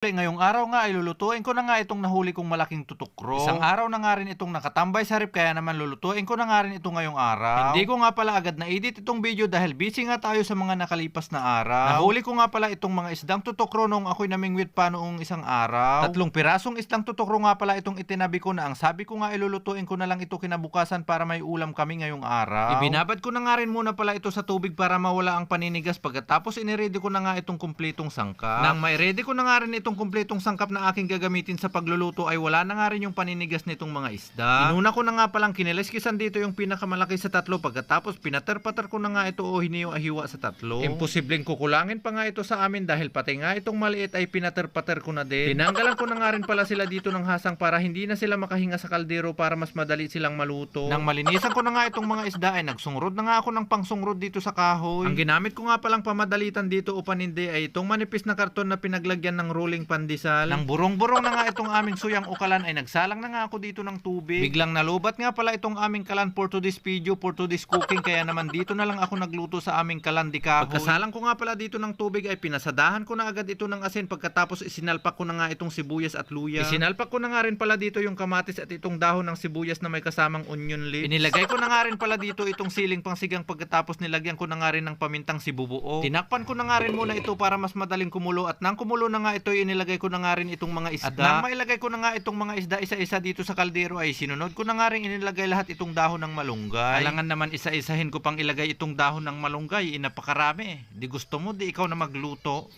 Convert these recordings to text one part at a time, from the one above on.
kabuti, ngayong araw nga ay lulutuin ko na nga itong nahuli kong malaking tutukro. Isang araw na nga rin itong nakatambay sa rep, kaya naman lulutuin ko na nga rin ito ngayong araw. Hindi ko nga pala agad na-edit itong video dahil busy nga tayo sa mga nakalipas na araw. Nahuli ko nga pala itong mga isdang tutukro noong ako'y namingwit pa noong isang araw. 3 pirasong isdang tutukro nga pala itong itinabi ko na ang sabi ko nga ilulutuin ko na lang ito kinabukasan para may ulam kami ngayong araw. Ibinabad ko na nga rin muna pala ito sa tubig para mawala ang paninigas, pagkatapos iniready ko na nga itong kumpletong sangkap. Nang may ready ko na nga rin itong kumpletong sangkap na aking gagamitin sa pagluluto ay wala na nga rin yung paninigas nitong mga isda. Inuna ko na nga palang kinaliskisan dito yung pinakamalaki sa tatlo, pagkatapos pinater-pater ko na nga ito o hiniwa sa tatlo. Imposibleng kukulangin pa nga ito sa amin dahil pati nga itong maliit ay pinater-pater ko na din. Tinanggalan ko na nga rin pala sila dito ng hasang para hindi na sila makahinga sa kaldero para mas madali silang maluto. Nang malinisan ko na nga itong mga isda ay nagsungrod na nga ako ng pangsungrod dito sa kahoy. Ang ginamit ko nga palang pamadalitan dito o panindi ay itong manipis na karton na pinaglagyan ng rolling pandesal. Nang burong-burong na nga itong aming suyang ukalan ay nagsalang na nga ako dito ng tubig. Biglang nalubat nga pala itong aming kalan for today's video, for today's cooking, kaya naman dito na lang ako nagluto sa aming kalan di kahoy. Pagkasalang ko nga pala dito ng tubig ay pinasadahan ko na agad ito ng asin, pagkatapos isinalpak ko na nga itong sibuyas at luya. Isinalpak ko na nga rin pala dito yung kamatis at itong dahon ng sibuyas na may kasamang onion leaf. Inilagay ko na nga rin pala dito itong siling pangsigang, pagkatapos nilagyan ko na nga rin ng pamintang sibubuo. Tinakpan ko na nga rin muna ito para mas madaling kumulo, at nang kumulo na nga ito inilagay ko na nga rin itong mga isda. At nang mailagay ko na nga itong mga isda isa-isa dito sa kaldero ay sinunod ko na nga rin inilagay lahat itong dahon ng malunggay. Alangan naman isa-isahin ko pang ilagay itong dahon ng malunggay, napakarami. Di gusto mo, di ikaw na magluto.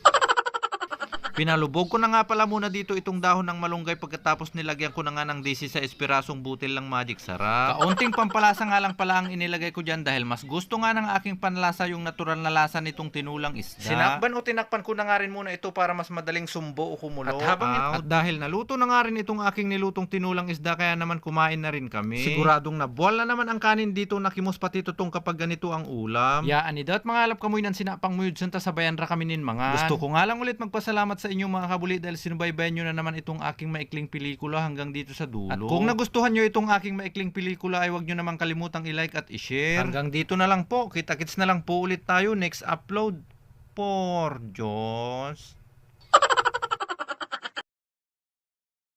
Pinalubog ko na nga pala muna dito itong dahon ng malunggay, pagkatapos nilagyan ko na nga ng 16 pirasong butil ng Magic Sarap. Kaunting pampalasa nga lang pala ang inilagay ko dyan dahil mas gusto nga ng aking panlasa yung natural na lasa nitong tinulang isda. Sinakban o tinakpan ko na nga rin muna ito para mas madaling sumbo o kumulo. At dahil naluto na nga rin itong aking nilutong tinulang isda, kaya naman kumain na rin kami. Siguradong nabuwal na naman ang kanin dito, nakimus pati tutong kapag ganito ang ulam. Yaan idat mga alap kamoy nan sinapang muyod santa sabayan ra kami nin mga. Gusto ko nga lang ulit magpasalamat sa inyo mga kabuli dahil sinubaybayan nyo na naman itong aking maikling pelikula hanggang dito sa dulo. At kung nagustuhan nyo itong aking maikling pelikula ay huwag nyo naman kalimutang i-like at i-share. Hanggang dito na lang po. Kita-kits na lang po ulit tayo next upload. Por Diyos.